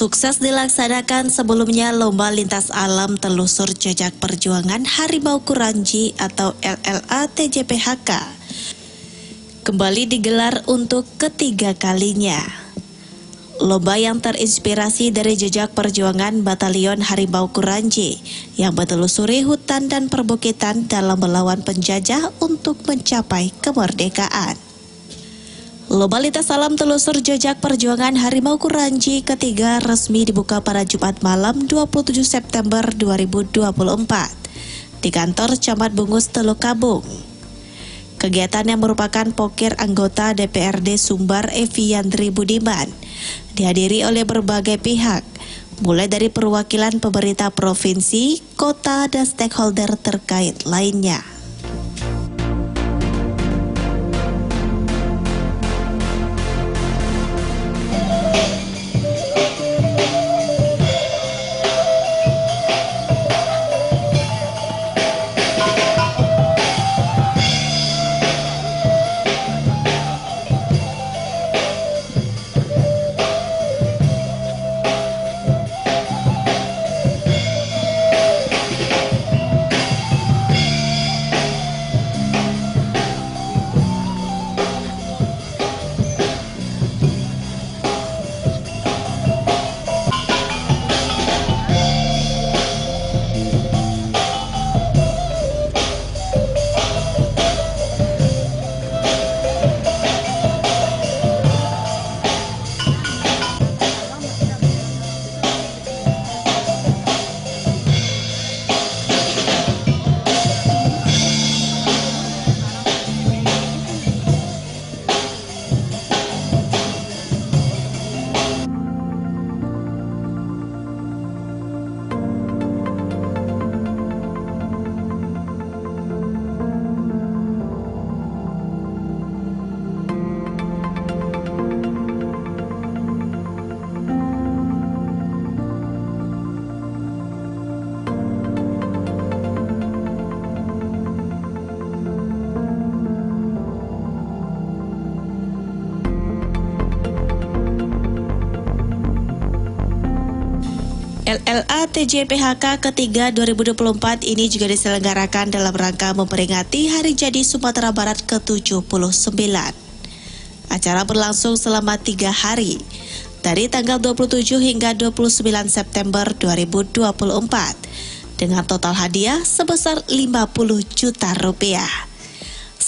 Sukses dilaksanakan sebelumnya Lomba Lintas Alam Telusur Jejak Perjuangan Harimau Kuranji atau LLA TJPHK kembali digelar untuk ketiga kalinya. Lomba yang terinspirasi dari jejak perjuangan Batalion Harimau Kuranji yang menelusuri hutan dan perbukitan dalam melawan penjajah untuk mencapai kemerdekaan. Lomba Lintas Alam Telusur Jejak Perjuangan Harimau Kuranji ketiga resmi dibuka pada Jumat malam 27 September 2024 di kantor Camat Bungus Teluk Kabung. Kegiatan yang merupakan pokir anggota DPRD Sumbar Evi Yandri Budiman dihadiri oleh berbagai pihak, mulai dari perwakilan pemerintah provinsi, kota, dan stakeholder terkait lainnya. LLA TJPHK ketiga 2024 ini juga diselenggarakan dalam rangka memperingati Hari Jadi Sumatera Barat ke-79. Acara berlangsung selama 3 hari, dari tanggal 27 hingga 29 September 2024, dengan total hadiah sebesar 50 juta rupiah.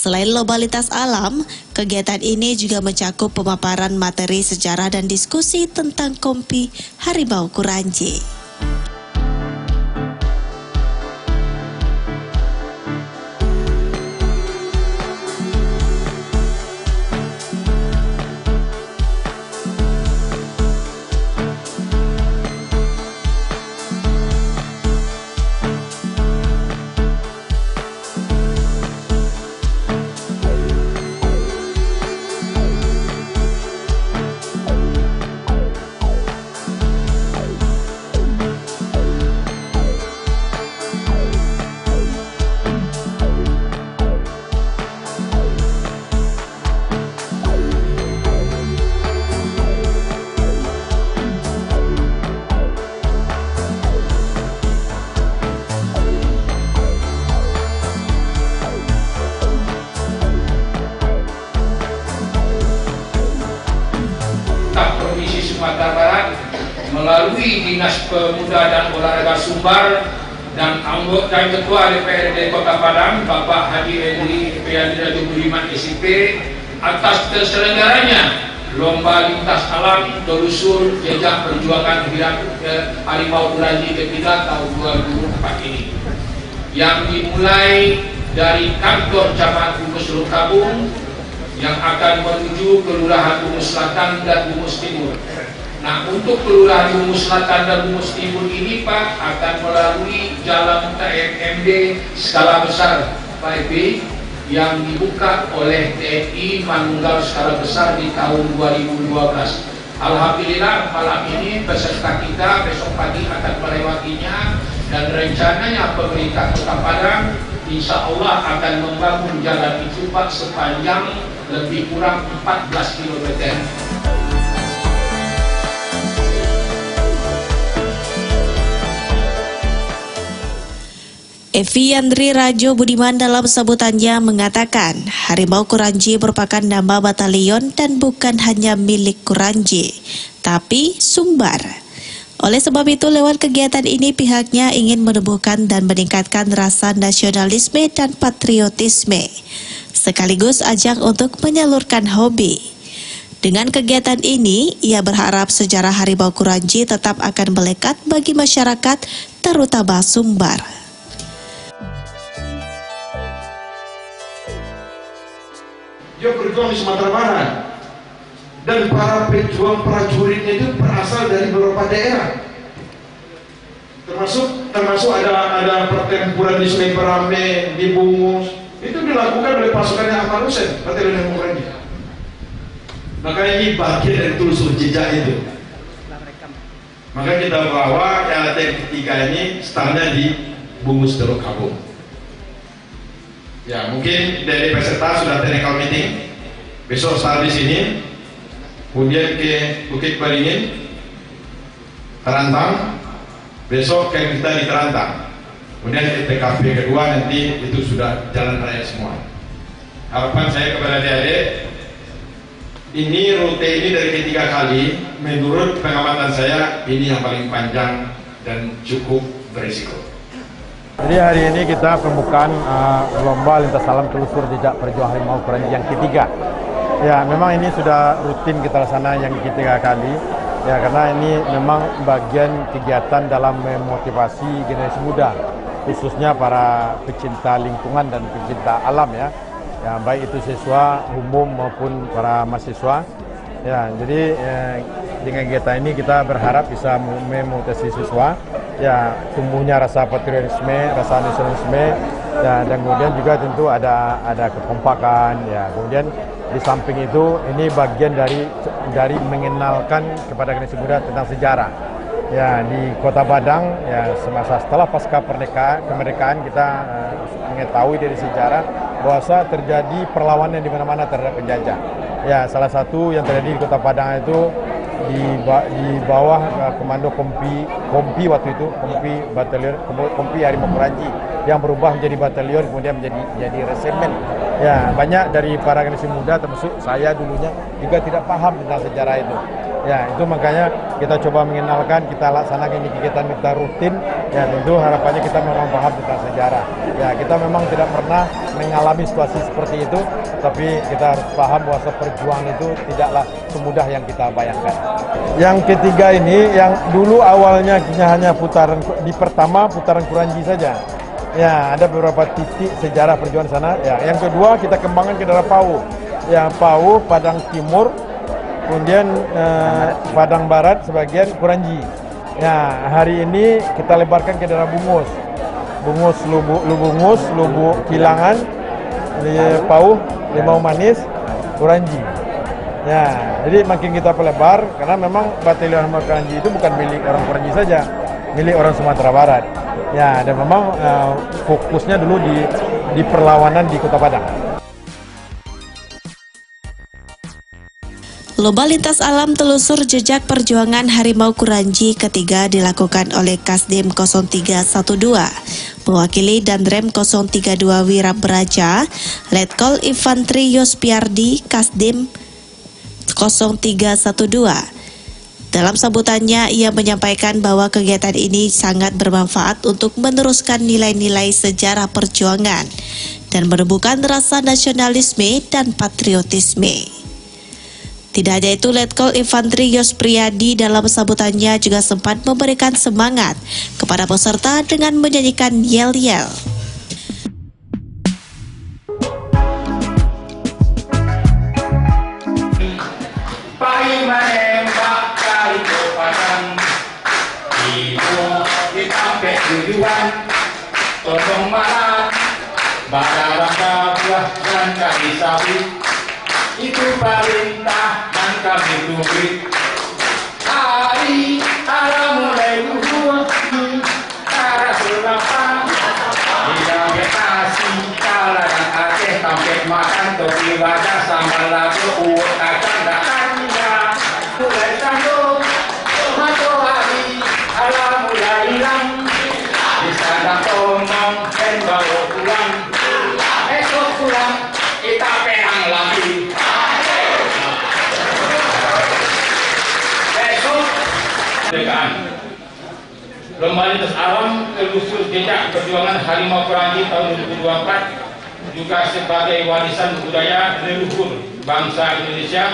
Selain lomba lintas alam, kegiatan ini juga mencakup pemaparan materi sejarah dan diskusi tentang Kompi Harimau Kuranji. Sumatera Barat melalui Dinas Pemuda dan Olahraga Sumbar dan anggota Ketua DPRD Kota Padang Bapak Haji Hendri Yandri Budiman SIP atas terselenggaranya Lomba Lintas Alam Telusur Jejak Perjuangan Harimau Kuranji ketiga tahun 2024 ini yang dimulai dari kantor Camat Bungus Teluk Kabung yang akan menuju Kelurahan Bungus Selatan dan Bungus Timur. Nah, untuk Kelurahan Bungus Selatan dan Bungus Timur ini Pak akan melalui jalan TMMD skala besar Pak EP yang dibuka oleh TNI Manunggal skala besar di tahun 2012. Alhamdulillah malam ini peserta kita besok pagi akan melewatinya dan rencananya pemerintah Kota Padang insya Allah akan membangun jalan itu Pak sepanjang lebih kurang 14 km. Evi Yandri Rajo Budiman dalam sambutannya mengatakan Harimau Kuranji merupakan nama batalion dan bukan hanya milik Kuranji, tapi Sumbar. Oleh sebab itu, lewat kegiatan ini pihaknya ingin menumbuhkan dan meningkatkan rasa nasionalisme dan patriotisme, sekaligus ajang untuk menyalurkan hobi. Dengan kegiatan ini, ia berharap sejarah Harimau Kuranji tetap akan melekat bagi masyarakat, terutama Sumbar. Dia berjuang di Sumatera Barat, dan para pejuang prajuritnya itu berasal dari beberapa daerah, termasuk ada pertempuran di Sungai Parame, di Bungus, itu dilakukan oleh pasukannya Ahmad Hussein, batalion yang Kuranji. Maka ini bagian dari telusur jejak itu. Maka kita bawa yang ketiga ini startnya di Bungus Teluk Kabung. Ya, mungkin dari peserta sudah technical meeting. Besok start di sini, kemudian ke Bukit Beringin, Terantang. Besok ke kita di Terantang. Kemudian di TKP kedua nanti itu sudah jalan raya semua. Harapan saya kepada adik-adik, ini rute ini dari ketiga kali, menurut pengamatan saya ini yang paling panjang dan cukup berisiko. Jadi hari ini kita pembukaan lomba lintas alam telusur jejak perjuangan Harimau Kuranji yang ketiga. Ya, memang ini sudah rutin kita laksanakan yang ketiga kali. Ya, karena ini memang bagian kegiatan dalam memotivasi generasi muda, khususnya para pecinta lingkungan dan pecinta alam ya. Ya, baik itu siswa umum maupun para mahasiswa. Ya, jadi dengan kegiatan ini kita berharap bisa memotivasi siswa. Ya, tumbuhnya rasa patriotisme, rasa nasionalisme, ya, dan kemudian juga tentu ada kekompakan. Ya, kemudian di samping itu ini bagian dari mengenalkan kepada generasi muda tentang sejarah. Ya, di Kota Padang, ya, semasa setelah pasca kemerdekaan kita mengetahui dari sejarah bahwa terjadi perlawanan di mana-mana terhadap penjajah. Ya, salah satu yang terjadi di Kota Padang itu di bawah komando Kompi waktu itu, Kompi Harimau Kuranji yang berubah menjadi batalion, kemudian menjadi resemen. Ya, banyak dari para generasi muda termasuk saya dulunya juga tidak paham tentang sejarah itu. Ya, itu makanya kita coba mengenalkan, kita laksanakan ini kegiatan kita rutin. Ya, tentu harapannya kita memang paham tentang sejarah. Ya, kita memang tidak pernah mengalami situasi seperti itu, tapi kita harus paham bahwa perjuangan itu tidaklah semudah yang kita bayangkan. Yang ketiga ini, yang dulu awalnya hanya putaran di pertama putaran Kuranji saja. Ya, ada beberapa titik sejarah perjuangan sana. Ya, yang kedua kita kembangkan ke daerah Pau. Ya, Pau, Padang Timur, kemudian Padang Barat sebagian Kuranji. Ya, hari ini kita lebarkan ke daerah Bungus, Lubungus, Kilangan, Pau, Limau Manis, Kuranji. Ya, jadi makin kita pelebar karena memang batalion Harimau Kuranji itu bukan milik orang Kuranji saja, milik orang Sumatera Barat. Ya, dan memang fokusnya dulu di perlawanan di Kota Padang. Lomba lintas alam telusur jejak perjuangan Harimau Kuranji ketiga dilakukan oleh Kasdim 0312, mewakili Danrem 032 Wirabraja, Letkol Infantri Yospiardi, Kasdim 0312. Dalam sambutannya, ia menyampaikan bahwa kegiatan ini sangat bermanfaat untuk meneruskan nilai-nilai sejarah perjuangan dan menumbuhkan rasa nasionalisme dan patriotisme. Tidak hanya itu, Letkol Infantri Yospriyadi dalam sambutannya juga sempat memberikan semangat kepada peserta dengan menyanyikan yel-yel. Tolong maaf, baka buah dan kami sawit, itu perintah dan kami tulis. Hari mulai luhur, cara sulapan, tidak vegetasi, kala dan Aceh sampai makan topi wadah sambal labu uang kacang dan kanya, mulai sambung, matahari, mulai hilang. Sana tomong kemerdekaan. Lomba lintas alam telusur jejak perjuangan Harimau Keranji tahun 2024 juga sebagai warisan budaya leluhur bangsa Indonesia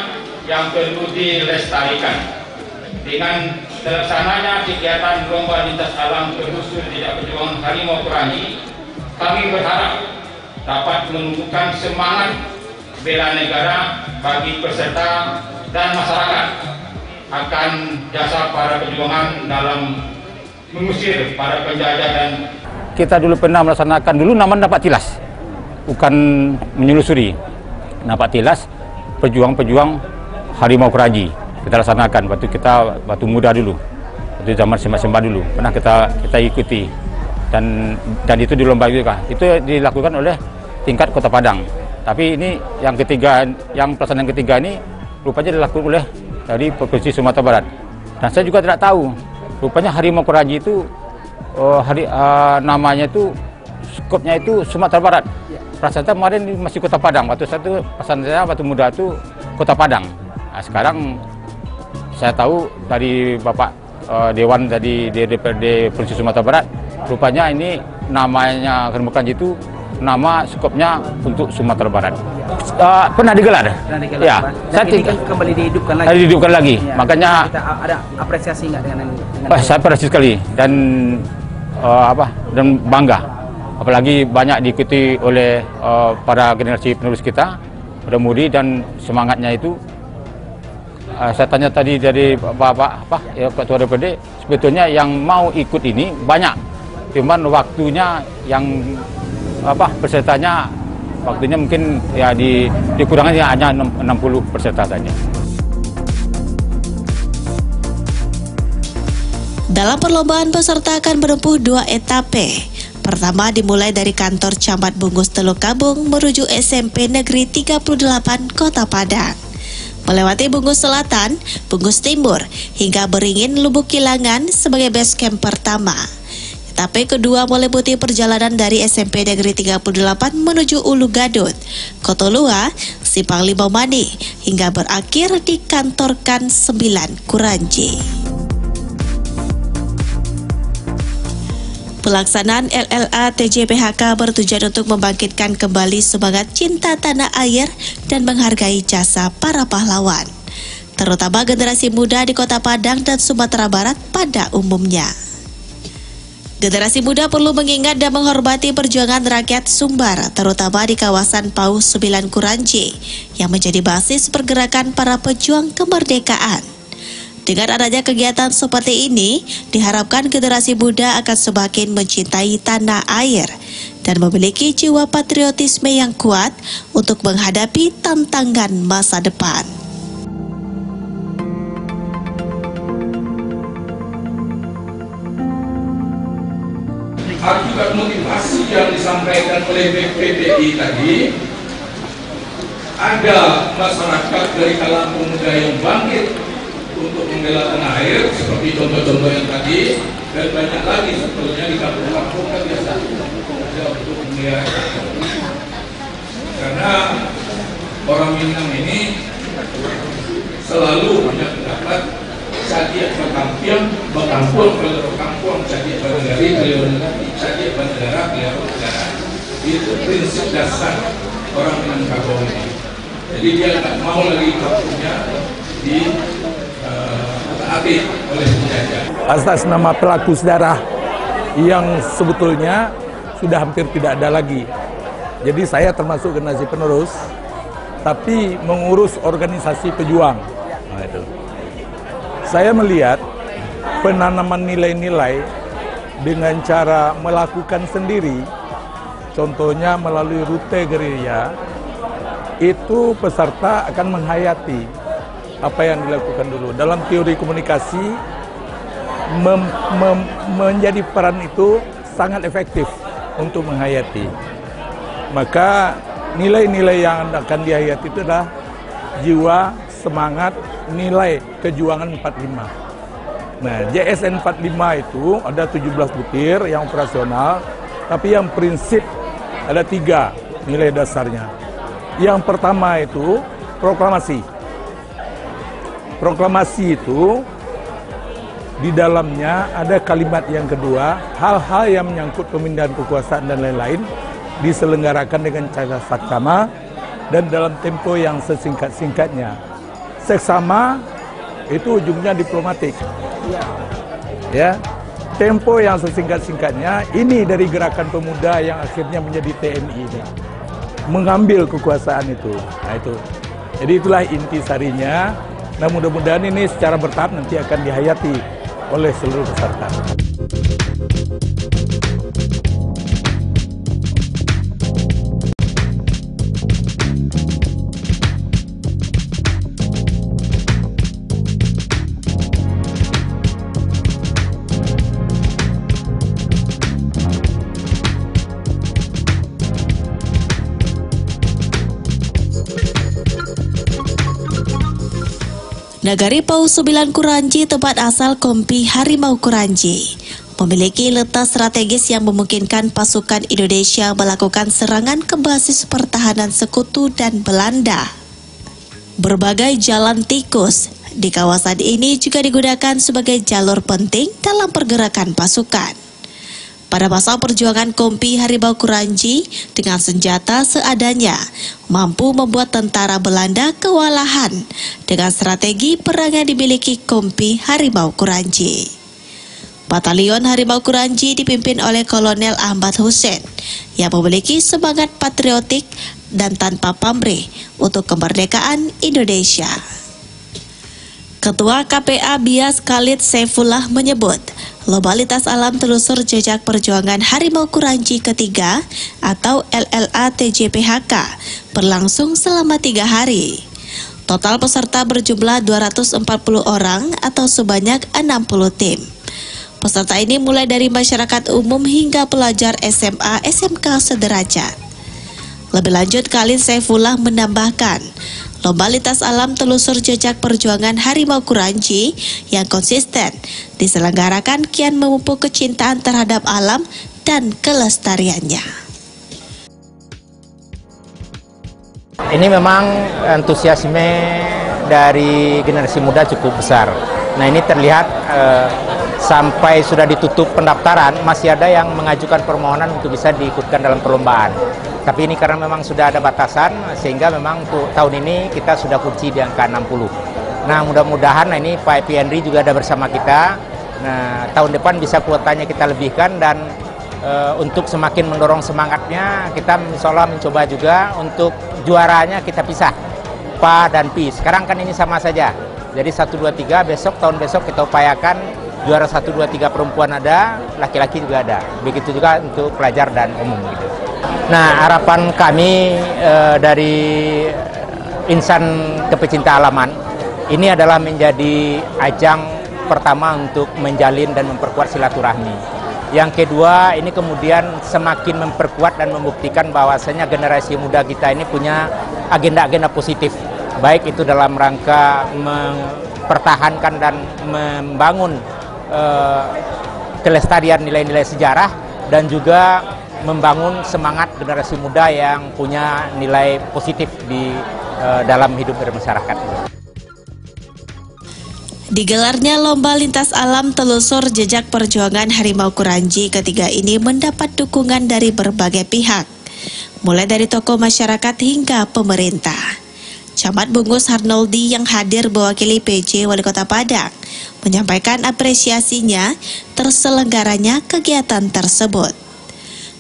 yang perlu dilestarikan. Dengan terlaksananya kegiatan lomba lintas alam telusur jejak perjuangan Harimau Keranji, kami berharap dapat menumbuhkan semangat bela negara bagi peserta dan masyarakat akan jasa para perjuangan dalam mengusir para penjajah. Dan kita dulu pernah melaksanakan, dulu namanya dapat tilas, bukan menyelusuri, dapat tilas pejuang-pejuang Harimau Keranji kita laksanakan waktu muda dulu, waktu zaman sembah-sembah dulu pernah kita ikuti, dan itu di lomba juga itu dilakukan oleh tingkat Kota Padang. Tapi ini yang ketiga, yang pelaksanaan ketiga ini rupanya dilakukan oleh dari Provinsi Sumatera Barat. Dan saya juga tidak tahu, rupanya Harimau Keranji itu namanya itu skopnya itu Sumatera Barat. Perasaan saya kemarin masih Kota Padang, waktu saya waktu muda itu Kota Padang. Nah, sekarang saya tahu dari Bapak Dewan dari DPRD Provinsi Sumatera Barat, rupanya ini namanya Harimau Keranji itu nama skopnya untuk Sumatera Barat. Pernah digelar? Ya. Dan ini kan kembali dihidupkan lagi. Dihidupkan lagi. Ya. Makanya kita ada apresiasi nggak dengan saya apresiasi sekali dan dan bangga. Apalagi banyak diikuti oleh para generasi penerus kita, muda-mudi, dan semangatnya itu. Saya tanya tadi dari Ketua DPRD, sebetulnya yang mau ikut ini banyak, cuman waktunya yang pesertanya waktunya mungkin ya dikurangi hanya 60 peserta saja. Dalam perlombaan peserta akan menempuh 2 etape. Pertama dimulai dari kantor Camat Bungus Teluk Kabung menuju SMP Negeri 38 Kota Padang. Melewati Bungus Selatan, Bungus Timur, hingga Beringin Lubuk Kilangan sebagai base camp pertama. Etape kedua meliputi perjalanan dari SMP Negeri 38 menuju Ulu Gadut, Kotolua, Simpang Limau Mani, hingga berakhir di kantor KAN 9 Kuranji. Pelaksanaan LLA TJPHK bertujuan untuk membangkitkan kembali semangat cinta tanah air dan menghargai jasa para pahlawan, terutama generasi muda di Kota Padang dan Sumatera Barat pada umumnya. Generasi muda perlu mengingat dan menghormati perjuangan rakyat Sumbar, terutama di kawasan Paus 9 Kuranji, yang menjadi basis pergerakan para pejuang kemerdekaan. Dengan adanya kegiatan seperti ini, diharapkan generasi muda akan semakin mencintai tanah air dan memiliki jiwa patriotisme yang kuat untuk menghadapi tantangan masa depan. Akibat motivasi yang disampaikan oleh BPPI tadi, ada masyarakat dari kalangan pemuda yang bangkit untuk membela tanah air, seperti contoh-contoh yang tadi, dan banyak lagi sebetulnya di kampung-kampung kan biasa ada untuk memelihara. Karena orang Minang ini selalu punya pendapat Sadiak berkampung, kalau berkampung, Sadiak bernegari, beliau negari, Sadiak bernegara, beliau negara. Itu prinsip dasar orang Minangkabau ini. Jadi dia tak mau lagi kampungnya oleh penjajah. Atas nama pelaku sejarah yang sebetulnya sudah hampir tidak ada lagi. Jadi saya termasuk generasi penerus, tapi mengurus organisasi pejuang. Nah, itu. Saya melihat penanaman nilai-nilai dengan cara melakukan sendiri, contohnya melalui rute gerilya, itu peserta akan menghayati apa yang dilakukan dulu. Dalam teori komunikasi, menjadi peran itu sangat efektif untuk menghayati. Maka nilai-nilai yang akan dihayati itu adalah jiwa, semangat, nilai kejuangan 45. Nah, JSN 45 itu ada 17 butir yang operasional, tapi yang prinsip ada 3 nilai dasarnya. Yang pertama itu proklamasi. Proklamasi itu di dalamnya ada kalimat yang kedua, hal-hal yang menyangkut pemindahan kekuasaan dan lain-lain diselenggarakan dengan cara saksama dan dalam tempo yang sesingkat-singkatnya. Seksama itu ujungnya diplomatik. Ya, tempo yang sesingkat-singkatnya ini dari gerakan pemuda yang akhirnya menjadi TNI ini. Mengambil kekuasaan itu. Nah itu. Jadi itulah intisarinya. Nah mudah-mudahan ini secara bertahap nanti akan dihayati oleh seluruh peserta. Nagari Pau Subilan Kuranji, tempat asal Kompi Harimau Kuranji, memiliki letak strategis yang memungkinkan pasukan Indonesia melakukan serangan ke basis pertahanan sekutu dan Belanda. Berbagai jalan tikus di kawasan ini juga digunakan sebagai jalur penting dalam pergerakan pasukan. Pada masa perjuangan Kompi Harimau Kuranji, dengan senjata seadanya, mampu membuat tentara Belanda kewalahan dengan strategi perang yang dimiliki Kompi Harimau Kuranji. Batalion Harimau Kuranji dipimpin oleh Kolonel Ahmad Hussein yang memiliki semangat patriotik dan tanpa pamrih untuk kemerdekaan Indonesia. Ketua KPA Bias Khalid Saifullah menyebut, Lomba Lintas Alam Telusur Jejak Perjuangan Harimau Kuranji ketiga atau LLA TJPHK berlangsung selama 3 hari. Total peserta berjumlah 240 orang atau sebanyak 60 tim. Peserta ini mulai dari masyarakat umum hingga pelajar SMA, SMK sederajat. Lebih lanjut, Khalid Saifullah menambahkan, Lomba Lintas Alam Telusur Jejak Perjuangan Harimau Kuranji yang konsisten diselenggarakan kian memupuk kecintaan terhadap alam dan kelestariannya. Ini memang antusiasme dari generasi muda cukup besar. Nah ini terlihat sampai sudah ditutup pendaftaran, masih ada yang mengajukan permohonan untuk bisa diikutkan dalam perlombaan. Tapi ini karena memang sudah ada batasan, sehingga memang untuk tahun ini kita sudah kunci di angka 60. Nah mudah-mudahan ini Pak Epi Henry juga ada bersama kita. Nah tahun depan bisa kuotanya kita lebihkan dan untuk semakin mendorong semangatnya, kita insya Allah mencoba juga untuk juaranya kita pisah, PA dan PI. Sekarang kan ini sama saja. Jadi 1, 2, 3 besok, tahun besok kita upayakan juara 1, 2, 3 perempuan ada, laki-laki juga ada. Begitu juga untuk pelajar dan umum gitu. Nah harapan kami dari insan kepecinta alaman ini adalah menjadi ajang pertama untuk menjalin dan memperkuat silaturahmi. Yang kedua ini kemudian semakin memperkuat dan membuktikan bahwasanya generasi muda kita ini punya agenda-agenda positif. Baik itu dalam rangka mempertahankan dan membangun kelestarian nilai-nilai sejarah dan juga membangun semangat generasi muda yang punya nilai positif di dalam hidup bermasyarakat. Digelarnya Lomba Lintas Alam Telusur Jejak Perjuangan Harimau Kuranji ketiga ini mendapat dukungan dari berbagai pihak, mulai dari tokoh masyarakat hingga pemerintah. Camat Bungus Harnoldi yang hadir mewakili PJ Wali Kota Padang menyampaikan apresiasinya terselenggaranya kegiatan tersebut.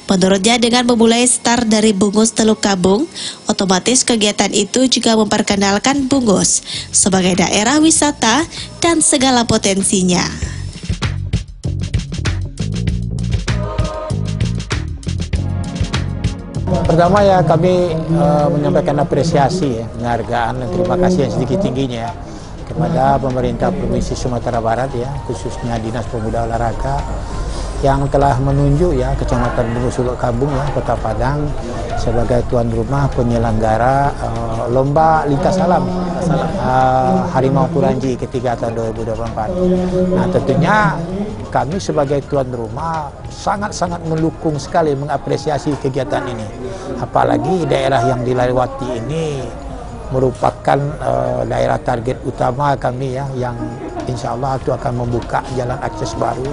Menurutnya dengan memulai start dari Bungus Teluk Kabung, otomatis kegiatan itu juga memperkenalkan Bungus sebagai daerah wisata dan segala potensinya. Pertama ya kami menyampaikan apresiasi ya, penghargaan dan terima kasih yang sedikit-tingginya kepada pemerintah Provinsi Sumatera Barat ya, khususnya Dinas Pemuda Olahraga yang telah menunjuk ya Kecamatan Bungus Teluk Kabung ya Kota Padang sebagai tuan rumah penyelenggara Lomba Lintas Alam Harimau Kuranji ketiga tahun 2024. Nah tentunya kami sebagai tuan rumah sangat-sangat mendukung sekali, mengapresiasi kegiatan ini. Apalagi daerah yang dilewati ini merupakan daerah target utama kami ya, yang insya Allah itu akan membuka jalan akses baru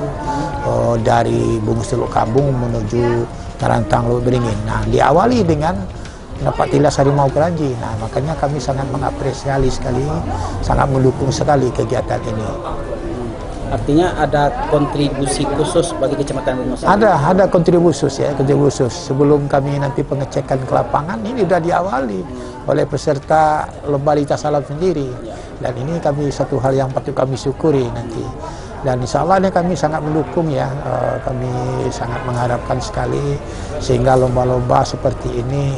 dari Bungus Teluk Kabung menuju Tarantang Lubuk Beringin. Nah, diawali dengan dapat tilas harimau keranji. Nah, makanya kami sangat mengapresiasi sekali, sangat mendukung sekali kegiatan ini. Artinya ada kontribusi khusus bagi Kecamatan Bungus? Ada kontribusi ya, kontribusi. Sebelum kami nanti pengecekan ke lapangan, ini sudah diawali oleh peserta Lomba Lintas Alam sendiri. Dan ini kami satu hal yang patut kami syukuri nanti. Dan insya Allah ini kami sangat mendukung ya, kami sangat mengharapkan sekali sehingga lomba-lomba seperti ini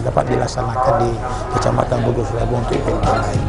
dapat dilaksanakan di Kecamatan Bungus Labung untuk event lain.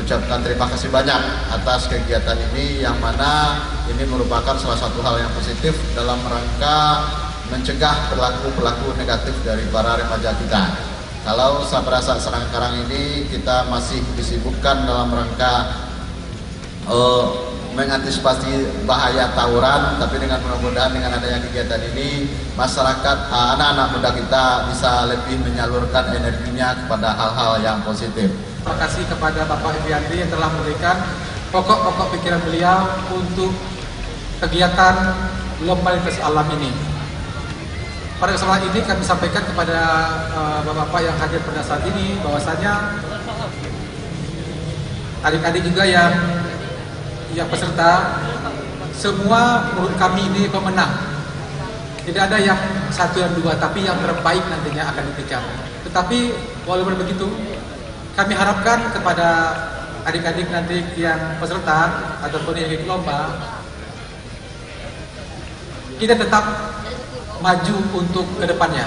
Mengucapkan terima kasih banyak atas kegiatan ini, yang mana ini merupakan salah satu hal yang positif dalam rangka mencegah perilaku negatif dari para remaja kita. Kalau pada saat sekarang ini kita masih disibukkan dalam rangka mengantisipasi bahaya tawuran, tapi dengan mudah-mudahan dengan adanya kegiatan ini masyarakat, anak-anak muda kita bisa lebih menyalurkan energinya kepada hal-hal yang positif. Terima kasih kepada Bapak Eviandri yang telah memberikan pokok-pokok pikiran beliau untuk kegiatan Lomba Lintas Alam ini. Pada kesempatan ini kami sampaikan kepada Bapak-bapak yang hadir pada saat ini bahwasanya adik-adik juga yang peserta, semua menurut kami ini pemenang. Tidak ada yang satu dan dua, tapi yang terbaik nantinya akan dikejar. Tetapi walaupun begitu, kami harapkan kepada adik-adik nanti yang peserta ataupun yang ikut lomba, kita tetap maju untuk kedepannya.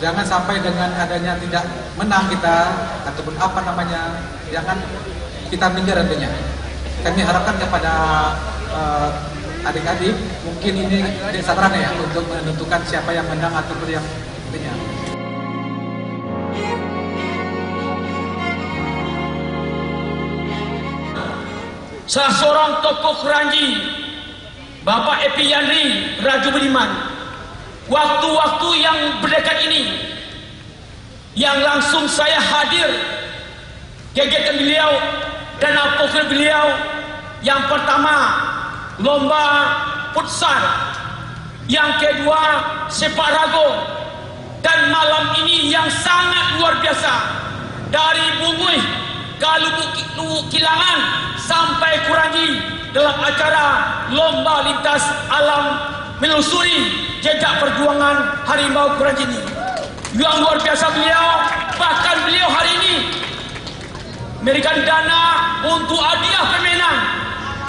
Jangan sampai dengan adanya tidak menang kita ataupun jangan kita minder nantinya. Kami harapkan kepada adik-adik, mungkin ini sabaran ya untuk menentukan siapa yang menang ataupun yang nantinya. Salah seorang tokoh Keranji, Bapak Eviandri Raju Budiman, waktu-waktu yang berdekat ini, yang langsung saya hadir kegiatan beliau dan apokal beliau. Yang pertama, lomba futsal, yang kedua sepak raga, dan malam ini yang sangat luar biasa dari Bungus ke Lubuk Kilangan sampai Keranji dalam acara Lomba Lintas Alam menelusuri jejak perjuangan harimau Keranji ini. Yang luar biasa beliau, bahkan beliau hari ini memberikan dana untuk hadiah pemenang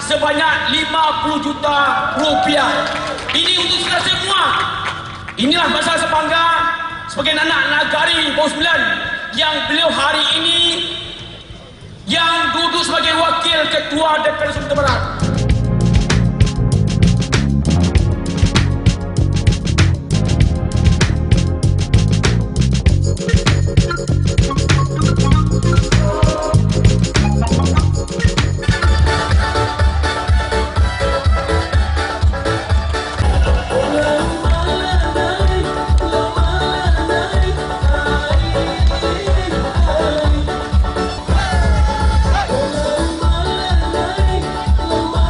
sebanyak 50 juta rupiah. Ini untuk kita semua. Inilah masa sebangga sebagai anak nagari Bau 9 yang beliau hari ini yang duduk sebagai wakil ketua DPR Sumatera Barat. Lomba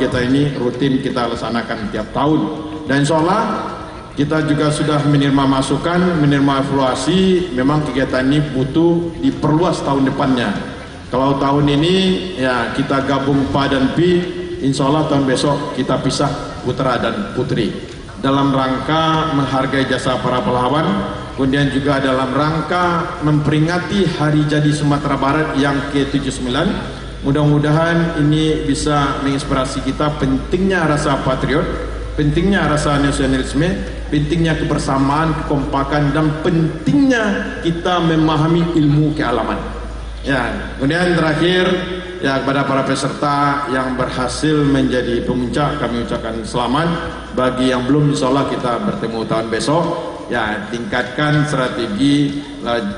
kegiatan ini rutin kita laksanakan tiap tahun. Dan insya Allah kita juga sudah menerima masukan, menerima evaluasi. Memang kegiatan ini butuh diperluas tahun depannya. Kalau tahun ini ya kita gabung PA dan P, insya Allah tahun besok kita pisah putra dan putri. Dalam rangka menghargai jasa para pahlawan, kemudian juga dalam rangka memperingati Hari Jadi Sumatera Barat yang ke-79. Mudah-mudahan ini bisa menginspirasi kita pentingnya rasa patriot, pentingnya rasa nasionalisme, pentingnya kebersamaan, kekompakan, dan pentingnya kita memahami ilmu kealaman. Ya, kemudian terakhir ya kepada para peserta yang berhasil menjadi pemuncak, kami ucapkan selamat. Bagi yang belum, insya Allah kita bertemu tahun besok. Ya, tingkatkan strategi,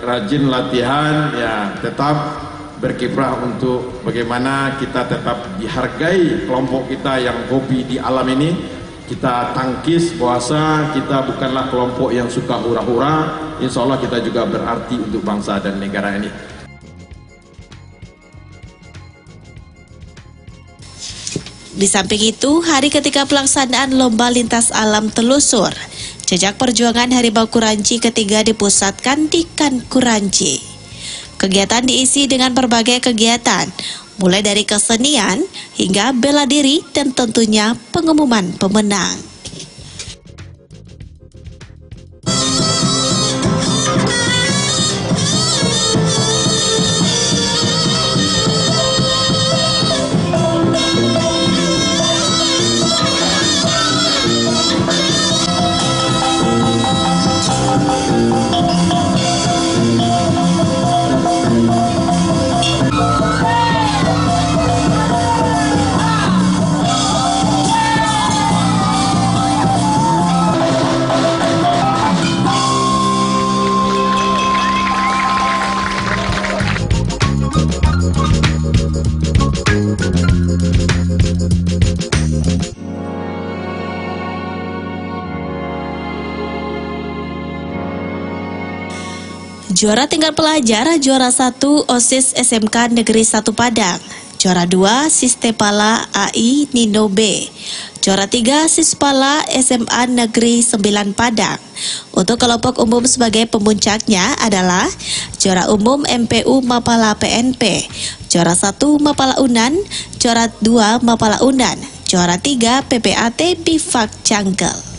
rajin latihan, ya tetap berkiprah untuk bagaimana kita tetap dihargai kelompok kita yang hobi di alam ini. Kita tangkis puasa, kita bukanlah kelompok yang suka hura-hura. Insya Allah kita juga berarti untuk bangsa dan negara ini. Di samping itu, hari ketika pelaksanaan Lomba Lintas Alam Telusur Jejak Perjuangan Harimau Kuranji ketiga dipusatkan di KAN Kuranji. Kegiatan diisi dengan berbagai kegiatan, mulai dari kesenian hingga bela diri dan tentunya pengumuman pemenang. Juara tingkat pelajar, juara 1 OSIS SMK Negeri 1 Padang, juara 2 Sistepala AI Nino B, juara 3 Sispala SMA Negeri 9 Padang. Untuk kelompok umum sebagai pemuncaknya adalah juara umum MPU Mapala PNP, juara 1 Mapala Unan, juara 2 Mapala Unan, juara 3 PPAT Bifak Cangkel.